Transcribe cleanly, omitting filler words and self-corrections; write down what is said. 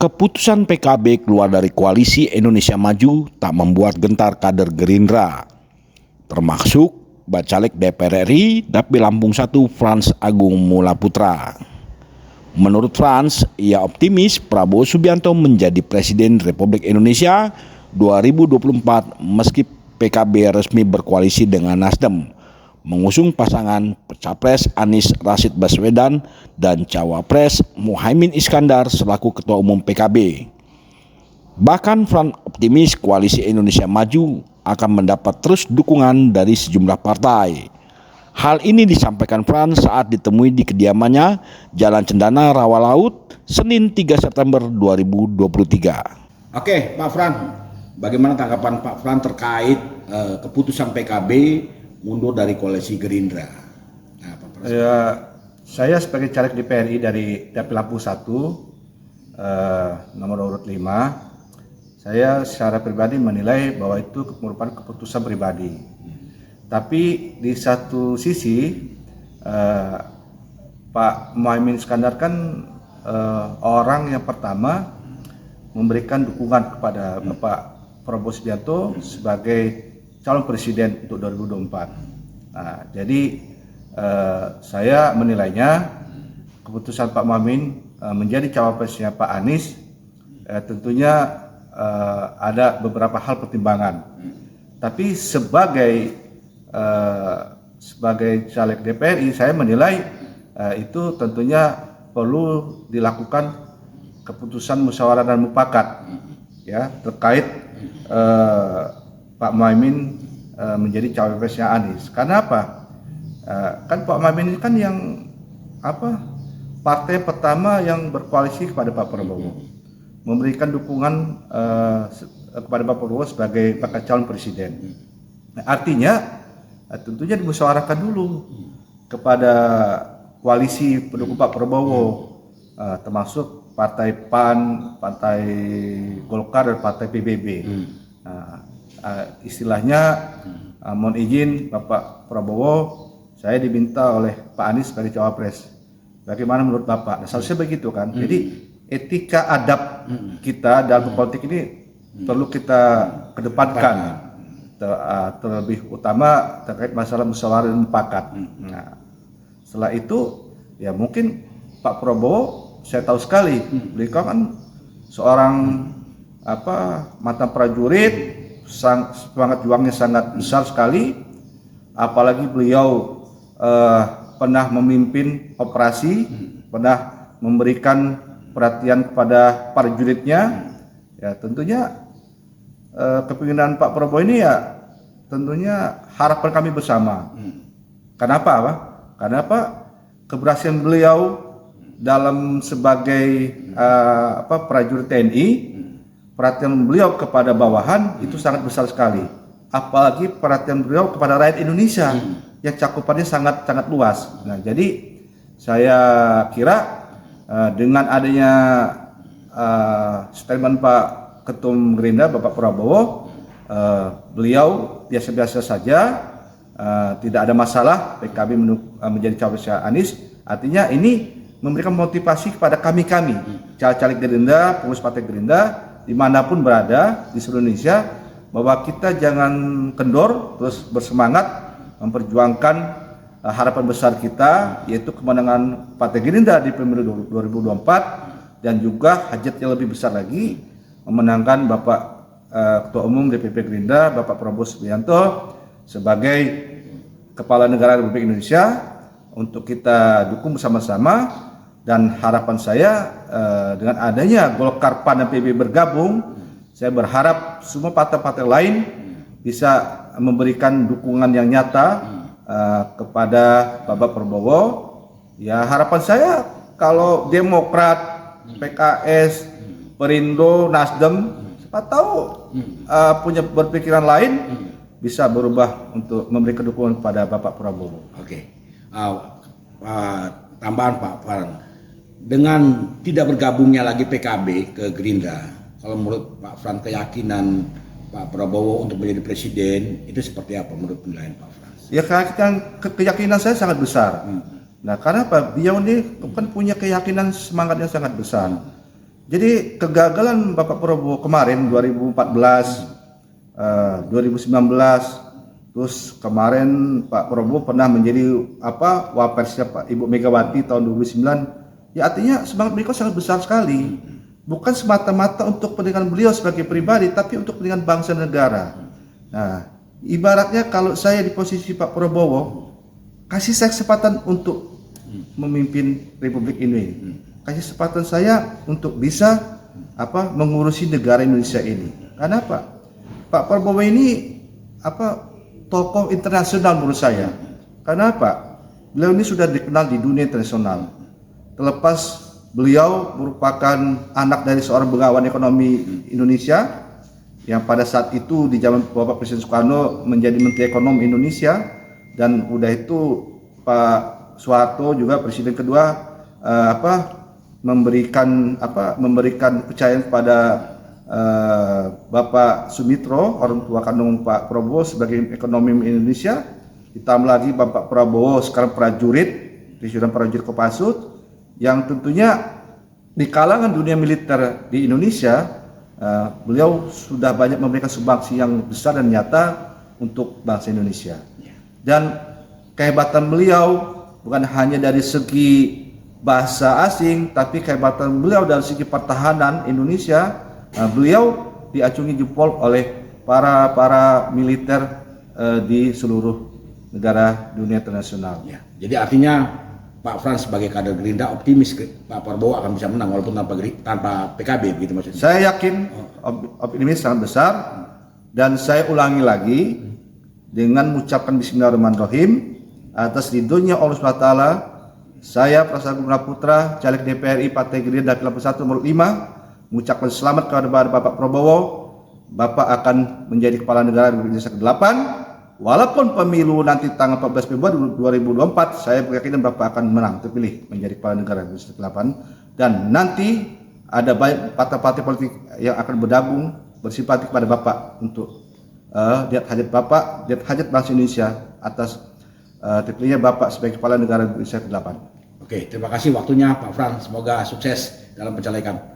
Keputusan PKB keluar dari koalisi Indonesia Maju tak membuat gentar kader Gerindra, termasuk Bacalek DPR RI Dapil Lampung 1 Frans Agung Mulaputra. Menurut Frans, ia optimis Prabowo Subianto menjadi Presiden Republik Indonesia 2024 meski PKB resmi berkoalisi dengan Nasdem, mengusung pasangan Capres Anies Rashid Baswedan dan Cawapres Muhaimin Iskandar selaku Ketua Umum PKB. Bahkan Frans optimis koalisi Indonesia Maju akan mendapat terus dukungan dari sejumlah partai. Hal ini disampaikan Frans saat ditemui di kediamannya Jalan Cendana Rawalaut, Senin 3 September 2023. Oke, Pak Frans, bagaimana tanggapan Pak Frans terkait keputusan PKB mundur dari koalisi Gerindra? Nah, Pak Frans. Ya, saya sebagai caleg DPR RI dari Dapil Lampung 1 nomor urut 5, saya secara pribadi menilai bahwa itu merupakan keputusan pribadi. Tapi di satu sisi Pak Muhaimin Iskandar kan orang yang pertama memberikan dukungan kepada Bapak Prabowo Subianto sebagai calon presiden untuk 2024. Nah, jadi saya menilainya keputusan Pak Muhaimin menjadi cawapresnya Pak Anies tentunya ada beberapa hal pertimbangan. Tapi sebagai caleg DPR RI, saya menilai itu tentunya perlu dilakukan keputusan musyawarah dan mufakat ya terkait Pak Muhaimin menjadi cawapresnya Anies. Karena apa? Kan Pak Muhaimin ini kan yang partai pertama yang berkoalisi kepada Pak Prabowo, memberikan dukungan kepada Pak Prabowo sebagai bakal calon presiden. Nah, artinya tentunya dimusyawarahkan dulu kepada koalisi pendukung Pak Prabowo, termasuk Partai PAN, Partai Golkar dan Partai PBB. Istilahnya mohon izin Bapak Prabowo, saya diminta oleh Pak Anies sebagai cawapres. Bagaimana menurut Bapak? Nah, seharusnya begitu kan. Jadi etika adab kita dalam politik ini perlu kita kedepankan. Terlebih utama terkait masalah musyawarah dan mufakat. Nah, setelah itu ya mungkin Pak Prabowo, saya tahu sekali beliau kan seorang mantan prajurit, semangat juangnya sangat besar sekali, apalagi beliau pernah memimpin operasi, pernah memberikan perhatian kepada prajuritnya. Ya tentunya kepemimpinan Pak Prabowo ini ya tentunya harapan kami bersama. Kenapa? Kenapa keberhasilan beliau dalam sebagai prajurit TNI, perhatian beliau kepada bawahan itu sangat besar sekali. Apalagi perhatian beliau kepada rakyat Indonesia yang cakupannya sangat luas. Nah, jadi saya kira dengan adanya statement Pak Ketua Umum Gerindra Bapak Prabowo, beliau biasa-biasa saja, tidak ada masalah PKB menjadi cawapresnya Anies. Artinya ini memberikan motivasi kepada kami caleg Gerindra, pengurus Partai Gerindra dimanapun berada di seluruh Indonesia, bahwa kita jangan kendor, terus bersemangat memperjuangkan harapan besar kita, yaitu kemenangan Partai Gerindra di pemilu 2024 dan juga hajat yang lebih besar lagi, memenangkan Bapak Ketua Umum DPP Gerindra Bapak Prabowo Subianto sebagai Kepala Negara Republik Indonesia, untuk kita dukung bersama-sama. Dan harapan saya dengan adanya Golkar, PAN dan PBB bergabung, saya berharap semua partai-partai lain bisa memberikan dukungan yang nyata kepada Bapak Prabowo. Ya harapan saya kalau Demokrat, PKS, Perindo, Nasdem, siapa tahu punya berpikiran lain, bisa berubah untuk memberikan dukungan kepada Bapak Prabowo. Oke, tambahan Pak Frans, dengan tidak bergabungnya lagi PKB ke Gerindra, kalau menurut Pak Frans keyakinan Pak Prabowo untuk menjadi presiden itu seperti apa menurut penilaian Pak Frans? Ya keyakinan saya sangat besar. Nah karena apa? Beliau ini kan punya keyakinan, semangat yang sangat besar. Jadi kegagalan Bapak Prabowo kemarin 2014, 2019, terus kemarin Pak Prabowo pernah menjadi wapresnya Pak Ibu Megawati tahun 2009. Ya artinya semangat beliau sangat besar sekali. Bukan semata-mata untuk kepentingan beliau sebagai pribadi, tapi untuk kepentingan bangsa dan negara. Nah, ibaratnya kalau saya di posisi Pak Prabowo, kasih saya kesempatan untuk memimpin Republik ini. Kasih kesempatan saya untuk bisa mengurusi negara Indonesia ini. Karena apa? Pak Prabowo ini tokoh internasional menurut saya. Karena apa? Beliau ini sudah dikenal di dunia internasional. Terlepas beliau merupakan anak dari seorang bengawan ekonomi Indonesia yang pada saat itu di zaman Bapak Presiden Soekarno menjadi Menteri Ekonomi Indonesia, dan udah itu Pak Soeharto juga presiden kedua memberikan kepercayaan kepada Bapak Sumitro, orang tua kandung Pak Prabowo, sebagai ekonomi Indonesia. Ditambah lagi Bapak Prabowo sekarang prajurit, Presiden Prajurit Kopassus, yang tentunya di kalangan dunia militer di Indonesia, beliau sudah banyak memberikan sumbangsi yang besar dan nyata untuk bangsa Indonesia. Dan kehebatan beliau bukan hanya dari segi bahasa asing, tapi kehebatan beliau dari segi pertahanan Indonesia. Beliau diacungi jempol oleh para militer di seluruh negara dunia internasional. Ya, jadi artinya Pak Frans sebagai kader Gerindra optimis Pak Prabowo akan bisa menang walaupun tanpa PKB, begitu maksudnya? Saya yakin optimis sangat besar, dan saya ulangi lagi dengan mengucapkan Bismillahirrahmanirrahim atas ridhonya Allah SWT. Saya Prasaga Gumara Putra, caleg DPRI Partai Gerindra Lampung 1 nomor 5, mengucapkan selamat kepada Bapak Prabowo. Bapak akan menjadi kepala negara Indonesia ke-8. Walaupun pemilu nanti tanggal 14 Februari 2024, saya berkeyakinan Bapak akan menang, terpilih menjadi kepala negara Indonesia ke-8. Dan nanti ada banyak partai-partai politik yang akan bergabung bersimpati kepada Bapak untuk lihat hajat Bapak, lihat hajat bangsa Indonesia atas terpilihnya Bapak sebagai kepala negara Indonesia ke-8. Oke, terima kasih waktunya Pak Frans. Semoga sukses dalam pencalekan.